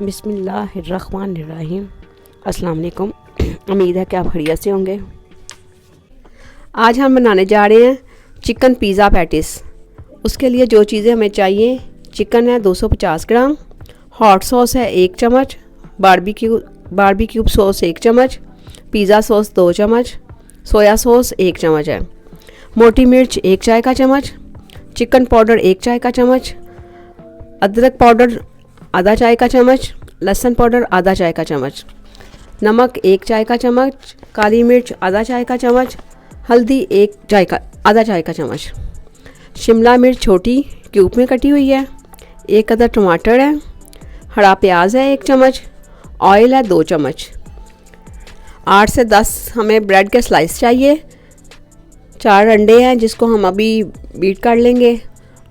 बिस्मिल्लाहिर्रहमानिर्रहीम। अस्सलाम वालेकुम। उम्मीद है कि आप खैरियत से होंगे। आज हम बनाने जा रहे हैं चिकन पिज़्ज़ा पैटिस। उसके लिए जो चीज़ें हमें चाहिए, चिकन है 250 ग्राम, हॉट सॉस है 1 चम्मच, बारबेक्यू सॉस 1 चम्मच, पिज़्ज़ा सॉस 2 चम्मच, सोया सॉस 1 चम्मच है, मोटी मिर्च 1 चाय का चम्मच, चिकन पाउडर 1 चाय का चम्मच, अदरक पाउडर आधा चाय का चम्मच, लहसुन पाउडर आधा चाय का चम्मच, नमक 1 चाय का चम्मच, काली मिर्च आधा चाय का चम्मच, हल्दी आधा चाय का चम्मच, शिमला मिर्च छोटी क्यूब में कटी हुई है, 1 अदर टमाटर है, हरा प्याज है 1 चम्मच, ऑयल है 2 चम्मच, 8 से 10 हमें ब्रेड के स्लाइस चाहिए, 4 अंडे हैं जिसको हम अभी बीट कर लेंगे,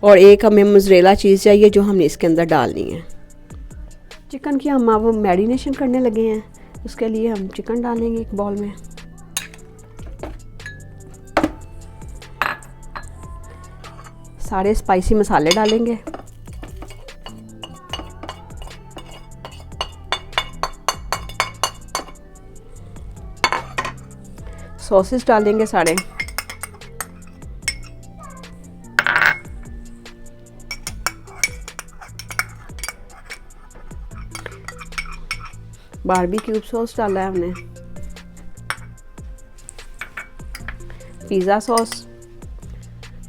और 1 हमें मोज़रेला चीज़ चाहिए जो हमने इसके अंदर डालनी है। चिकन की हम अब मैरिनेशन करने लगे हैं। उसके लिए हम चिकन डालेंगे एक बाउल में। सारे स्पाइसी मसाले डालेंगे। सॉसेस डालेंगे सारे। बारबेक्यू सॉस डाला है हमने, पिज़्ज़ा सॉस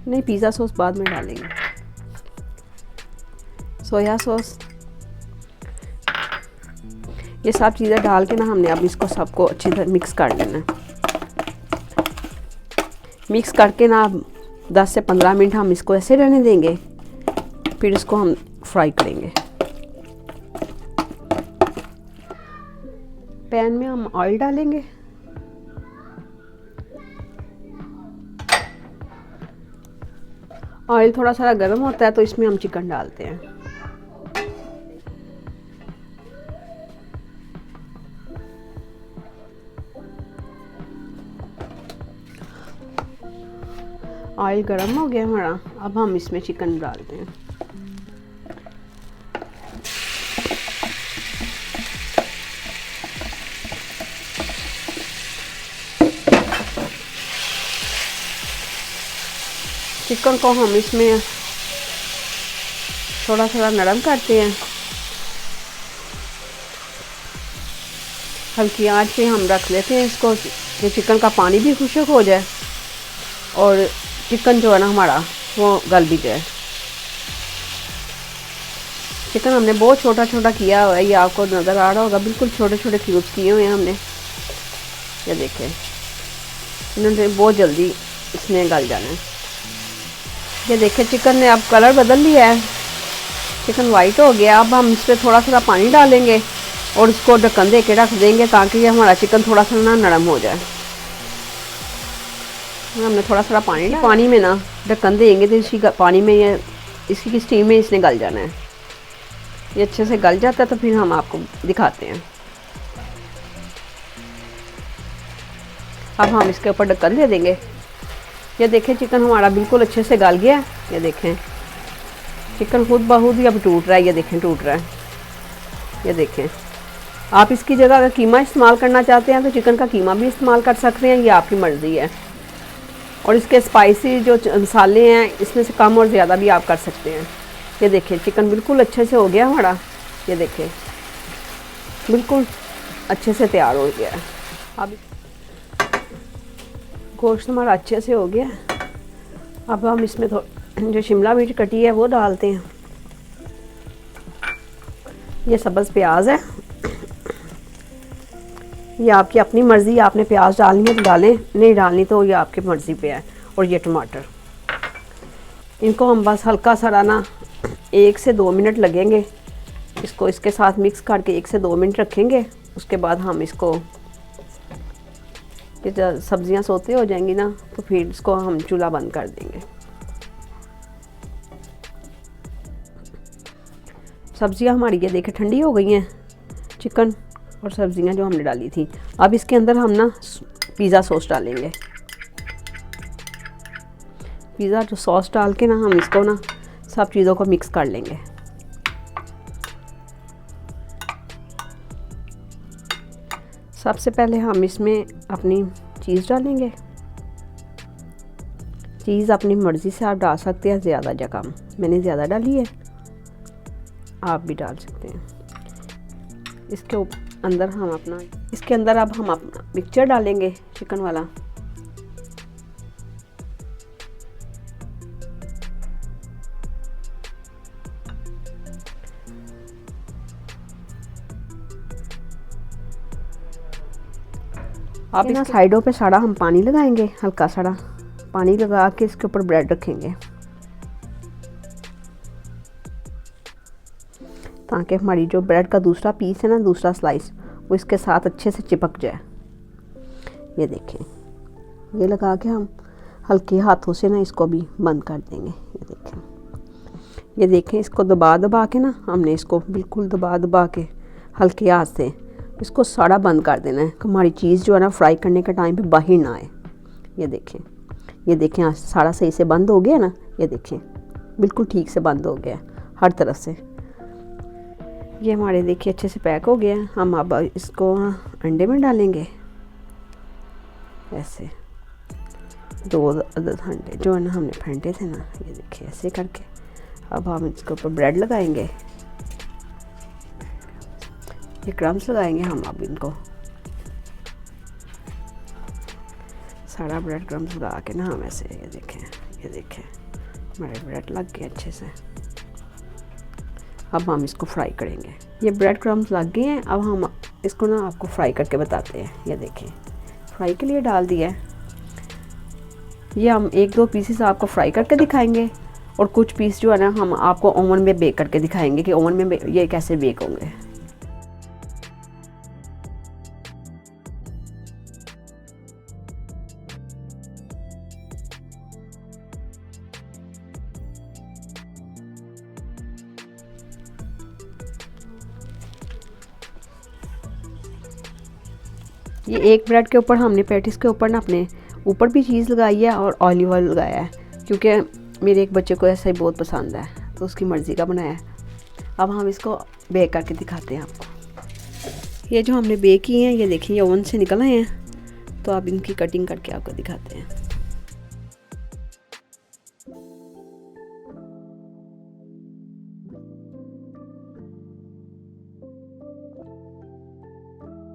नहीं, पिज़्ज़ा सॉस बाद में डालेंगे, सोया सॉस। ये सब चीज़ें डाल के ना हमने अब इसको सबको अच्छी तरह मिक्स कर लेना है। मिक्स करके ना 10 से 15 मिनट हम इसको ऐसे रहने देंगे, फिर इसको हम फ्राई करेंगे। पैन में हम ऑयल डालेंगे। ऑयल थोड़ा सा गर्म होता है तो इसमें हम चिकन डालते हैं। ऑयल गर्म हो गया हमारा, अब हम इसमें चिकन डालते हैं। चिकन को हम इसमें थोड़ा थोड़ा नरम करते हैं। हल्की आंच पे हम रख लेते हैं इसको कि चिकन का पानी भी खुश्क हो जाए और चिकन जो है ना हमारा वो गल भी जाए। चिकन हमने बहुत छोटा छोटा किया हुआ है, ये आपको नज़र आ रहा होगा, बिल्कुल छोटे छोटे क्यूब्स किए हुए हैं हमने। ये देखें, इन्होंने बहुत जल्दी इसमें गल जाना है। ये देखें, चिकन ने अब कलर बदल लिया है, चिकन वाइट हो गया। अब हम इस पर थोड़ा थोड़ा पानी डालेंगे और इसको ढक्कन दे के रख देंगे ताकि ये हमारा चिकन थोड़ा सा ना नरम हो जाए। हमने थोड़ा थोड़ा पानी में ना ढक्कन देंगे तो इसी पानी में ये इसकी स्टीम में इसने गल जाना है। ये अच्छे से गल जाता है तो फिर हम आपको दिखाते हैं। अब हम इसके ऊपर ढक्कन दे देंगे। ये देखें, चिकन हमारा बिल्कुल अच्छे से गल गया है। ये देखें, चिकन खुद ब खुद ही अब टूट रहा है। ये देखें, टूट रहा है। ये देखें, आप इसकी जगह अगर कीमा इस्तेमाल करना चाहते हैं तो चिकन का कीमा भी इस्तेमाल कर सकते हैं, ये आपकी मर्ज़ी है। और इसके स्पाइसी जो मसाले हैं इसमें से कम और ज़्यादा भी आप कर सकते हैं। ये देखें, चिकन बिल्कुल अच्छे से हो गया हमारा। ये देखें, बिल्कुल अच्छे से तैयार हो गया है। अब गोश्त हमारा अच्छे से हो गया। अब हम इसमें जो शिमला मिर्च कटी है वो डालते हैं। ये सब्ज़ प्याज है, ये आपकी अपनी मर्ज़ी, आपने प्याज डालनी है तो डालें, नहीं डालनी तो ये आपकी मर्ज़ी पे है। और ये टमाटर, इनको हम बस हल्का सा ना 1 से 2 मिनट लगेंगे, इसको इसके साथ मिक्स करके 1 से 2 मिनट रखेंगे। उसके बाद हम इसको, जब सब्जियां सोते हो जाएंगी ना तो फिर इसको हम चूल्हा बंद कर देंगे। सब्जियां हमारी ये देखें ठंडी हो गई हैं, चिकन और सब्जियां जो हमने डाली थी। अब इसके अंदर हम ना पिज़्ज़ा सॉस डालेंगे। पिज़्ज़ा जो सॉस डाल के ना हम इसको ना सब चीज़ों को मिक्स कर लेंगे। सबसे पहले हम इसमें अपनी चीज़ डालेंगे। चीज़ अपनी मर्ज़ी से आप डाल सकते हैं, ज़्यादा या कम। मैंने ज़्यादा डाली है, आप भी डाल सकते हैं। इसके अंदर हम अपना अब हम अपना मिक्सचर डालेंगे चिकन वाला। अब ना साइडों पे सारा हम पानी लगाएंगे, हल्का सारा पानी लगा के इसके ऊपर ब्रेड रखेंगे ताकि हमारी जो ब्रेड का दूसरा पीस है ना, दूसरा स्लाइस, वो इसके साथ अच्छे से चिपक जाए। ये देखें, ये लगा के हम हल्के हाथों से ना इसको भी बंद कर देंगे। ये देखें, इसको दबा दबा के ना हमने इसको बिल्कुल दबा दबा के हल्के हाथ से इसको सारा बंद कर देना है कि हमारी चीज़ जो है ना फ्राई करने के टाइम पे बाहर ना आए। ये देखें आज सारा सही से बंद हो गया ना। ये देखें, बिल्कुल ठीक से बंद हो गया हर तरफ से। ये हमारे देखिए अच्छे से पैक हो गया। हम अब इसको अंडे में डालेंगे। ऐसे 2 अदद अंडे जो है ना हमने फेंटे थे ना, ये देखिए ऐसे करके। अब हम इसके ऊपर ब्रेड लगाएंगे, ये क्रम्स लगाएंगे हम। अब इनको सारा ब्रेड क्रम्स लगा के ना हम ऐसे, ये देखें हमारे ब्रेड लग गए अच्छे से। अब हम इसको फ्राई करेंगे। ये ब्रेड क्रम्स लग गए हैं। अब हम इसको ना आपको फ्राई करके बताते हैं। ये देखें, फ्राई के लिए डाल दिया है। ये हम 1-2 पीसेस आपको फ्राई करके दिखाएंगे और कुछ पीस जो है ना हम आपको ओवन में बेक करके दिखाएंगे कि ओवन में ये कैसे बेक होंगे। ये एक ब्रेड के ऊपर हमने पैटिस के ऊपर ना अपने ऊपर भी चीज़ लगाई है और ऑलिव ऑयल लगाया है, क्योंकि मेरे एक बच्चे को ऐसा ही बहुत पसंद है तो उसकी मर्ज़ी का बनाया है। अब हम इसको बेक करके दिखाते हैं आपको। ये जो हमने बेक किए हैं, ये देखिए ये ओवन से निकल आए हैं, तो अब इनकी कटिंग करके आपको दिखाते हैं।